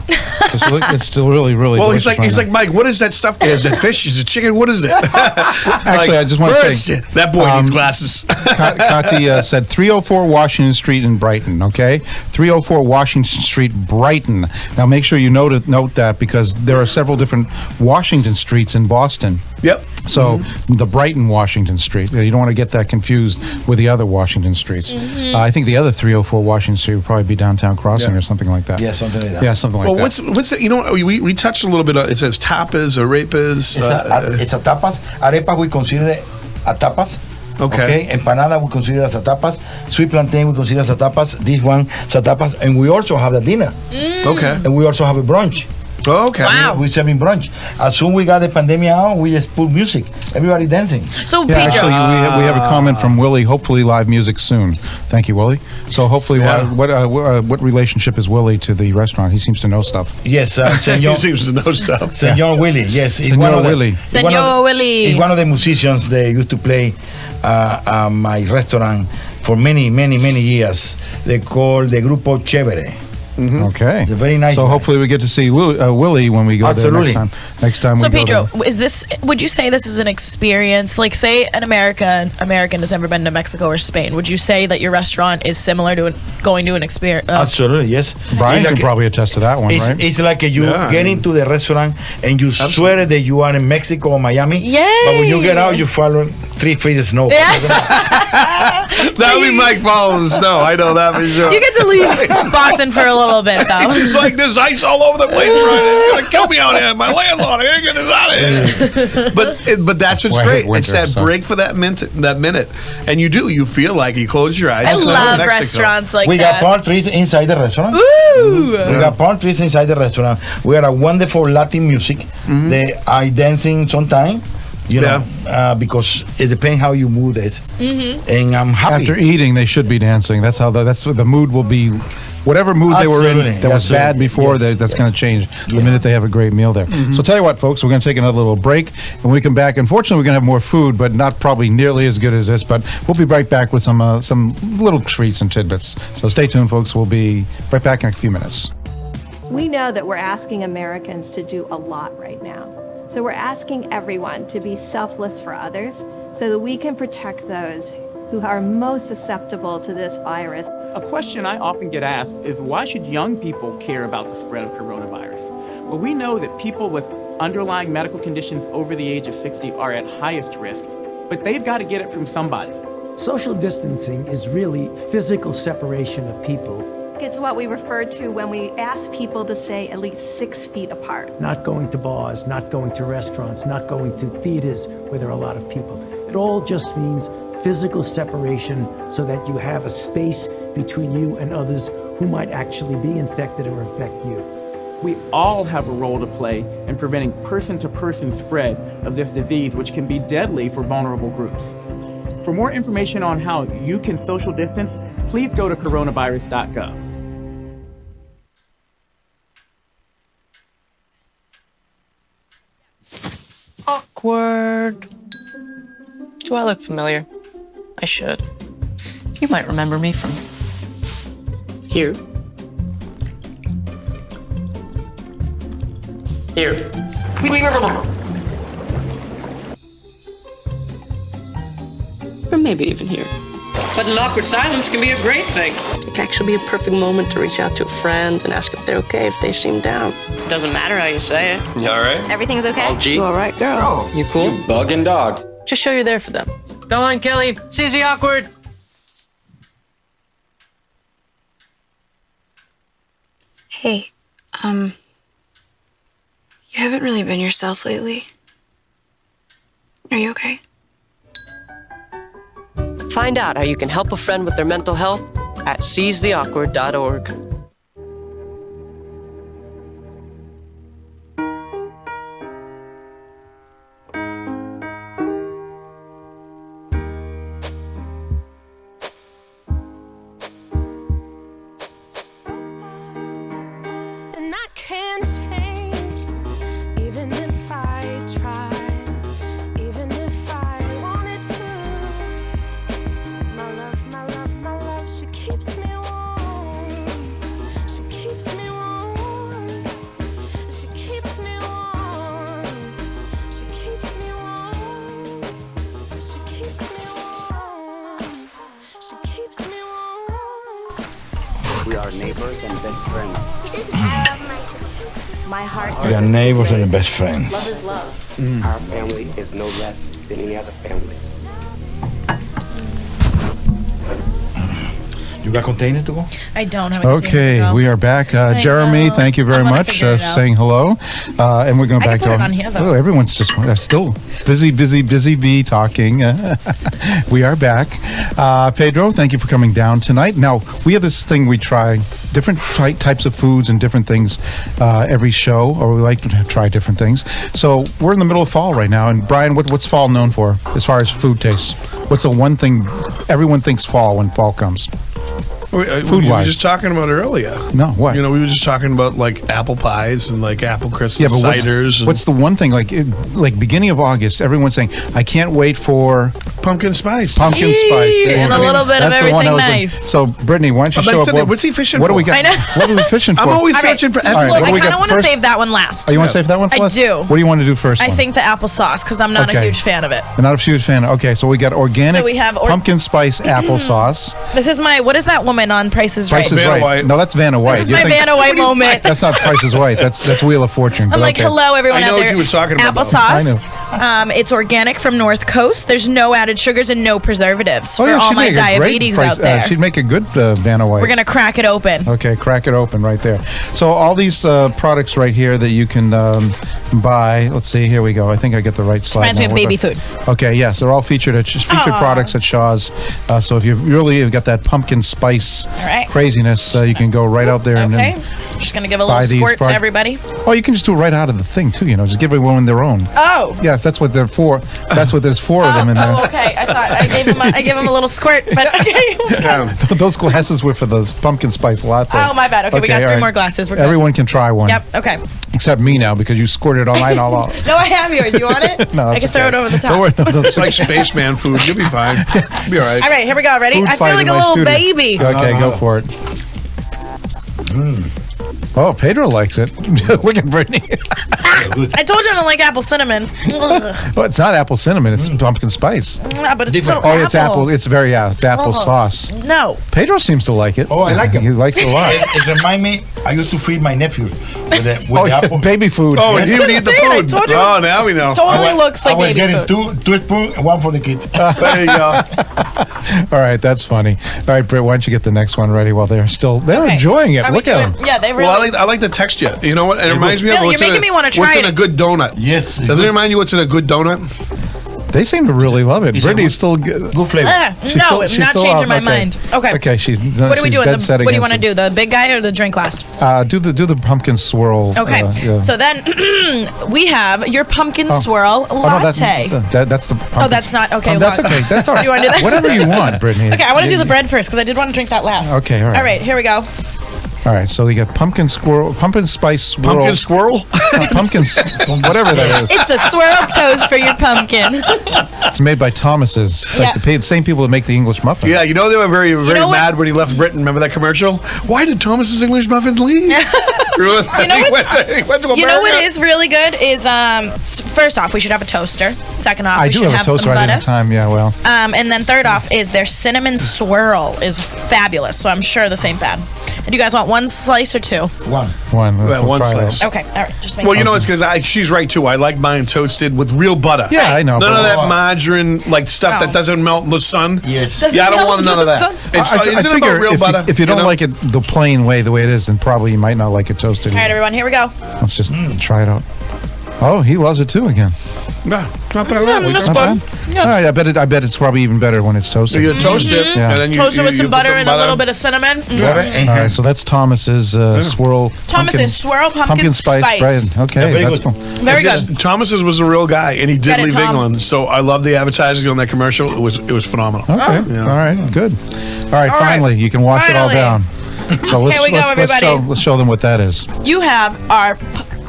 It's still really, really. Well, he's delicious like, right Mike, what is that stuff there? Is it fish? Is it chicken? What is it? Actually, I just want to say that boy needs glasses. Kati said 304 Washington Street in Brighton. Okay, 304 Washington Street, Brighton. Now make sure you note that because there are several different Washington streets in Boston. Yep. So the Brighton Washington Street. You don't want to get that confused with the other Washington streets. I think the other 304 Washington Street would probably be Downtown Crossing or something like that. Yeah, something like that. Yeah, something like Well, that. what's the, we touched a little bit on, it says tapas or arepas. It's a tapas. Arepa we consider a tapas. Okay. Empanada we consider as a tapas. Sweet plantain we consider as a tapas. This one as a tapas. And we also have the dinner. Okay. And we also have a brunch. Oh, okay. Wow. We're serving brunch. As soon we got the pandemic out, we just put music. Everybody dancing. So Yeah, Pedro, actually, we have a comment from Willie. Hopefully, live music soon. Thank you, Willie. So, hopefully, Yeah. what relationship is Willie to the restaurant? He seems to know stuff. Yes, He Senor, seems to know stuff. Senor Willie. Yes, he's Senor one of the- Willie. he's one of Senor the- Willie. He's one of the musicians that used to play my restaurant for many, many, many years. They call the Grupo Chévere. Okay. It's a very nice So, one. hopefully, we get to see Willie when we go Absolutely. there next time. So we go Pedro, there. would you say this is an experience, like say an American has never been to Mexico or Spain, would you say that your restaurant is similar to going to an experience? Absolutely, yes. Brian It's can like- probably attest to that one, It's, right? it's like you Yeah, get I mean- into the restaurant and you swear that you are in Mexico or Miami. Yay! But when you get out, you follow 3 feet of snow. That would be Mike following the snow. I know that for sure. You get to leave Boston for a little bit though. It's like there's ice all over the place. It's gonna kill me out here. My landlord, I gotta get this out of here. But that's what's Well, I hate great. It's winter, that so. break for that minute, and you feel like you close your eyes. I it's love Mexico. restaurants like We got that. palm trees inside the restaurant. Woo! We got palm trees inside the restaurant. We got a wonderful Latin music. They are dancing sometime, because it depends how you mood it. And I'm happy. After eating, they should be dancing. That's what the mood will be. Whatever mood they were in Absolutely, that was bad absolutely. before, Yes, that's yes. going to change the minute they have a great meal there. So tell you what, folks, we're going to take another little break. And when we come back, unfortunately, we're going to have more food, but not probably nearly as good as this. But we'll be right back with some little treats and tidbits. So stay tuned, folks. We'll be right back in a few minutes. We know that we're asking Americans to do a lot right now. So we're asking everyone to be selfless for others so that we can protect those who are most susceptible to this virus. A question I often get asked is why should young people care about the spread of coronavirus? Well, we know that people with underlying medical conditions over the age of 60 are at highest risk, but they've got to get it from somebody. Social distancing is really physical separation of people. It's what we refer to when we ask people to stay at least 6 feet apart. Not going to bars, not going to restaurants, not going to theaters where there are a lot of people. It all just means physical separation so that you have a space between you and others who might actually be infected or infect you. We all have a role to play in preventing person-to-person spread of this disease, which can be deadly for vulnerable groups. For more information on how you can social distance, please go to coronavirus.gov. Awkward. Do I look familiar? I should. You might remember me from here. Here. Or maybe even here. But an awkward silence can be a great thing. It can actually be a perfect moment to reach out to a friend and ask if they're okay if they seem down. It doesn't matter how you say it. You all right? Everything's okay? All G? You all right, girl? You cool? You bugging dog. Just show you're there for them. Go on, Kelly. Susie Awkward. Hey, you haven't really been yourself lately. Are you okay? Find out how you can help a friend with their mental health at seizetheawkward.org. We are neighbors and best friends. My heart. We are neighbors and the best friends. Love is love. Our family is no less than any other family. You got container to go? I don't have a container to Okay, go. we are back. I Jeremy, know. thank you very I'm gonna much figure it out. saying hello. And we're going I back can to put it on here, though. Oh, everyone's just they're still busy bee talking. We are back. Pedro, thank you for coming down tonight. Now, we have this thing we try different types of foods and different things every show, or we like to try different things. So we're in the middle of fall right now. And Brian, what's fall known for as far as food tastes? What's the one thing everyone thinks fall when fall comes? We were just talking about earlier. No, what? You know, we were just talking about like apple pies and like apple crisp Yeah, but ciders. what's the one thing like beginning of August? Everyone's saying I can't wait for pumpkin spice. Pumpkin spice, and a little bit of That's the one everything I was nice. So, Brittany, why don't you I'm show like, up? Cindy, what's he fishing What do for? we got? I know. What are we fishing for? I'm always All right. searching for All right, everything. what I do we kind of got want to first? save that one last. Oh, you want to save that one for I last? do. What do you want to do first? I one? think the applesauce, because I'm not a huge fan of it. You're not a huge fan. Okay, so we got organic So we have pumpkin spice applesauce. This is my, what is that woman on Price is Right? Price is Vanna Right. White. No, that's Vanna White. This is You my think- Vanna White moment. That's not Price is Right. That's Wheel of Fortune. I'm but like, okay. hello, everyone I know out what there. you was talking about, though. Applesauce. I It's organic from North Coast. There's no added sugars and no preservatives Oh, for yeah, all she'd my make a great diabetes price- out there. she'd make a good Vanna White. We're going to crack it open. Okay, crack it open right there. So all these products right here that you can buy. Let's see. Here we go. I think I get the right slide. Reminds me now. of baby food. Okay, yes, they're all featured products at Shaw's. So if you really have got that pumpkin spice All right. craziness, you can go right out there and Okay. then Just going to give a buy little these squirt to product- everybody. Oh, you can just do it right out of the thing too. You know, just give everyone their own. Oh. Yes, that's what they're for. That's what there's four of them in there. Oh, okay. I thought I gave him a little squirt, but okay. Those glasses were for those pumpkin spice latte. Oh, my bad. Okay, we got all three more glasses. We're good. Everyone can try one. Yep. Okay. Except me now because you squirted all night all out. No, I have yours. You want it? No, I can throw it over the top. Don't worry, no, that's It's like spaceman food. You'll be fine. You'll be all right. All right, here we go. Ready? Food I fight feel like in a my little studio. baby. Okay, go for it. Oh, Pedro likes it. Look at Brittany. I told you I don't like apple cinnamon. Ugh. Well, it's not apple cinnamon. It's pumpkin spice. Yeah, but it's so Oh, it's apple. It's it's apple Ugh. sauce. No. Pedro seems to like it. Oh, I like it. He likes it a lot. It remind me, I used to feed my nephew with the Yeah, apple. baby food. Oh, he would eat the See, I food. told you. Oh, now we know. Totally looks like I was baby getting food. two spoons, one for the kids. There you go. All right, that's funny. All right, Britt, why don't you get the next one ready while they're Okay. enjoying it. Are we Look at doing- them. Yeah, they really. Well, I like the texture. You know what? It reminds me of Bill, what's you're in making me wanna try what's in it. a good donut. Yes. Doesn't it remind you what's in a good donut? They seem to really love it. It's Brittany's a still Good flavor. No, she's I'm still not changing out. my Okay. mind. Okay. Okay, she's What are we she's doing? dead set What do you want against to do? The big guy or the drink last? it. Do the pumpkin swirl. Okay. yeah. So then we have your pumpkin swirl Oh, no, latte. that's the pumpkin. Oh, that's not okay. Oh, that's what? okay. That's all right. Do you want to do that? Whatever you want, Brittany. Okay, I want to do the bread first because I did want to drink that last. Okay, all right. All right, here we go. All right, so you got pumpkin spice swirl. Pumpkin squirrel? Whatever that is. It's a swirl toast for your pumpkin. It's made by Thomas's. Like Yeah. the same people that make the English muffin. Yeah, you know they were very know what? mad when he left Britain. Remember that commercial? Why did Thomas's English muffins leave? You know he went to America. You know what is really good is first off we should have a toaster. Second off I we do should have a some toaster right butter. at the time. Yeah, well. And then third off is their cinnamon swirl is fabulous. So I'm sure this ain't bad. And do you guys want one slice or two? One. Let's one try slice. that. Okay, all right. Just make Well, you know, it's because she's right too. I like mine toasted with real butter. Yeah, I know. None but- of that margarine like stuff that doesn't melt in the sun. Yes. Doesn't Yeah, I don't melt want in none of the that. sun? It's, I isn't it figure about real if butter? if you don't know? like it the plain way, the way it is, then probably you might not like it toasted. All right, everyone, here we go. Let's just try it out. Oh, he loves it too again. No, not bad at all. That's Not good. bad. All right, I bet it's probably even better when it's toasted. You toast it, Yeah. and then you Toast it with you some put butter the and a little bit of cinnamon. All right, so that's Thomas's swirl. Thomas's swirl pumpkin spice bread. Okay, very that's good. cool. Very Yes, good. Thomas's was a real guy, and he did Get it, leave Tom. England. So I love the advertising on that commercial. It was phenomenal. Okay, Yeah. all right, good. All right, All right. finally, you can wash it all Finally. down. So Here we go, everybody. let's show them what that is. You have our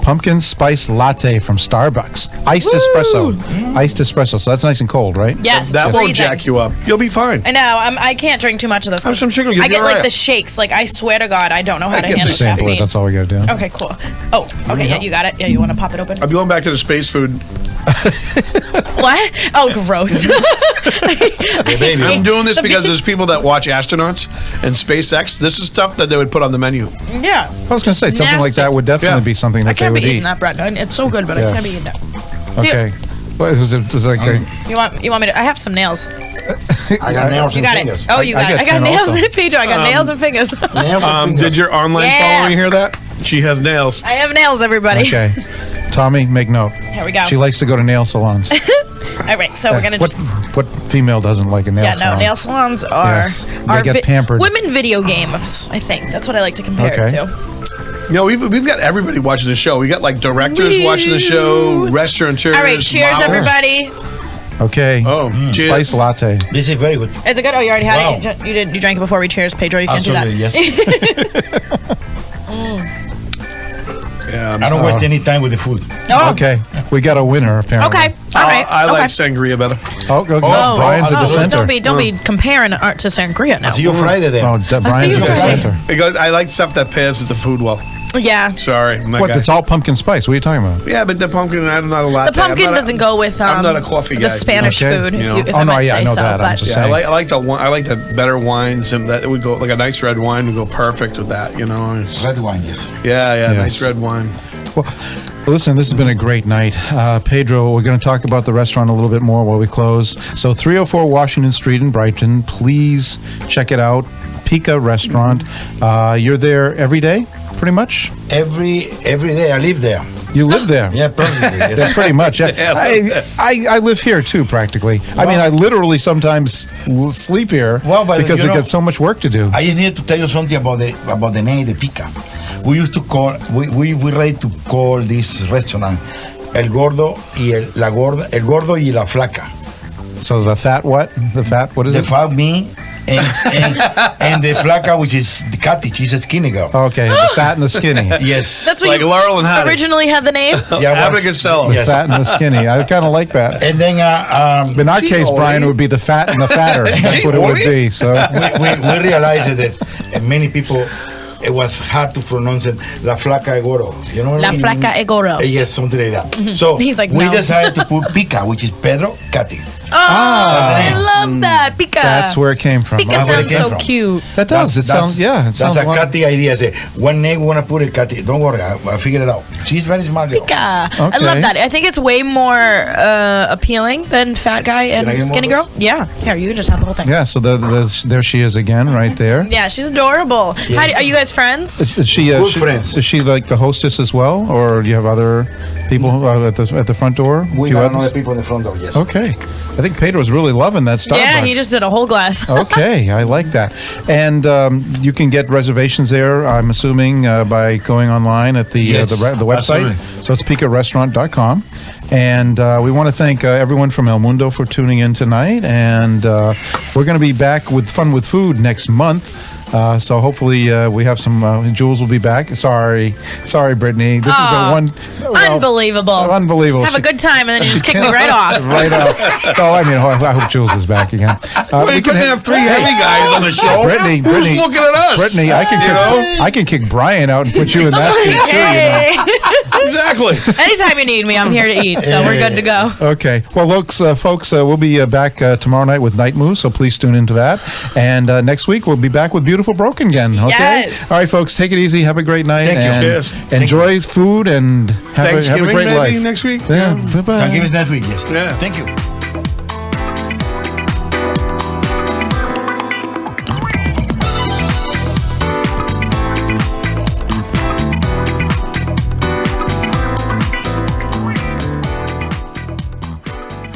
pumpkin spice latte from Starbucks. Iced espresso. Iced espresso. So that's nice and cold, right? Yes, That won't freezing. jack you up. You'll be fine. I know. I can't drink too much of this. Have some sugar. You'll I be get all like right. the shakes. Like I swear to God, I don't know how to get the handle Sample it. caffeine. That's all we got to do. Okay, cool. Oh, okay. Yeah, you got it. Yeah, you want to pop it open? I'm going back to the space food. What? Oh, gross. I'm doing this because there's people that watch astronauts and SpaceX. This is stuff that they would put on the menu. Yeah. I was going to say, something like that would definitely be something that I they can't would be eat. eating that bread. It's so good, but I can't be eating that. See, Okay. What was it? Was it like You want me to? I have some nails. I got nails You and got fingers. it. Oh, you got it. I got 10 nails also. and Pedro. I got nails and fingers. Did your online Yes. following hear that? She has nails. I have nails, everybody. Okay. Tommy, make note. Here we go. She likes to go to nail salons. All right, so we're gonna what, just. what female doesn't like a nail salon? nail salons are Yes, they get pampered. women video games. I think that's what I like to compare it Okay. to. You know, we've got everybody watching the show. We got like directors watching the show, restaurateurs. All right, cheers, models. everybody. Okay. Oh, cheers. Spice latte. This is very good. Is it good? Oh, you already had Wow. it. You did. You drank it before we cheers, Pedro. You can't Absolutely, do that. yes. Yeah, I don't waste any time with the food. Oh. Okay. We got a winner, apparently. Okay. All right. I okay. like sangria better. Oh, Brian's at the center. Don't be comparing art to sangria now. See you Friday then. Oh, Brian's you at the Friday. center. Because I like stuff that pairs with the food well. Yeah. Sorry. I'm that What? guy. It's all pumpkin spice. What are you talking about? Yeah, but the pumpkin, I'm not a latte. The pumpkin I'm not a- doesn't go with I'm not a coffee guy. the Spanish Okay. food. You If, know. you, if Oh, I no, might yeah, I say know so, that. I'm but just Yeah, saying. I like the better wines, and that would go like a nice red wine would go perfect with that. You know. Red wine, yes. Yeah, Yes. nice red wine. Well, listen, this has been a great night. Pedro, we're going to talk about the restaurant a little bit more while we close. So 304 Washington Street in Brighton. Please check it out. Peka Restaurant. You're there every day, pretty much? Every day I live there. You live there? Yeah, practically. Yeah, Yes. pretty much. Yeah. I live here too, practically. I mean, I literally sometimes sleep here But because you I know, get so much work to do. I just need to tell you something about the name, the Peka. We used to call, we ready to call this restaurant El Gordo y La Gorda, El Gordo y La Flaca. So the fat what? The fat, what is The it? fat me and the Flaca, which is the Catty, she's a skinny girl. Okay, the fat and the skinny. Yes. That's what Like you Laurel and Hattie. originally had the name. Yeah, Abbott and Costello. The Yes. fat and the skinny. I kind of like that. And then In our case, Brian, it would be the fat and the fatter. That's what it would be. So we realized that many people, it was hard to pronounce it, La Flaca Egoro. You know what La I mean? Flaca Egoro. Yes, something like that. So He's like, we no. decided to put Peka, which is Pedro Catty. Oh, I love that. Pika. that's where it came from. Pika That's where it sounds came so from. cute. That does. It sounds, yeah. It That's sounds a like- Catty idea. I say, one name we want to put it Catty. Don't worry, I figured it out. She's very smart girl. Pika. I Okay. love that. I think it's way more appealing than fat guy Can I and get skinny more girl. Yeah. Here, you can just have the whole thing. Yeah, so there she is again, right there. Yeah, she's adorable. Yeah. Are you guys friends? Is she, Good friends. Is she like the hostess as well, or do you have other people at the front door? We Few got others? other people in the front door, yes. Okay, I think Pedro's really loving that Starbucks. Yeah, he just did a whole glass. Okay, I like that. And you can get reservations there, I'm assuming, by going online at the Yes, the website. absolutely. So it's pekarestaurant.com. And we want to thank everyone from El Mundo for tuning in tonight. And we're going to be back with Fun with Food next month. So hopefully we have some. Jules will be back. Sorry, Brittany. This is Aw, a one. Unbelievable. Unbelievable. Have a good time and then you just kick me right off. Right off. Oh, I mean, I hope Jules is back again. We couldn't have three heavy guys on the show. Brittany, Who's looking at us? Brittany, I can kick Brian out and put you in that seat too. You know? Exactly. Anytime you need me, I'm here to eat, so we're good to go. Okay. Well, folks, we'll be back tomorrow night with Night Moves, so please tune into that. And next week, we'll be back with Beautiful Broken again. Okay? Yes. All right, folks, take it easy. Have a great night. Thank you. and Cheers. Enjoy food and have a Thanksgiving great maybe life. next week. Yeah. Bye-bye. Thanksgiving next week, yes. Yeah. Thank you.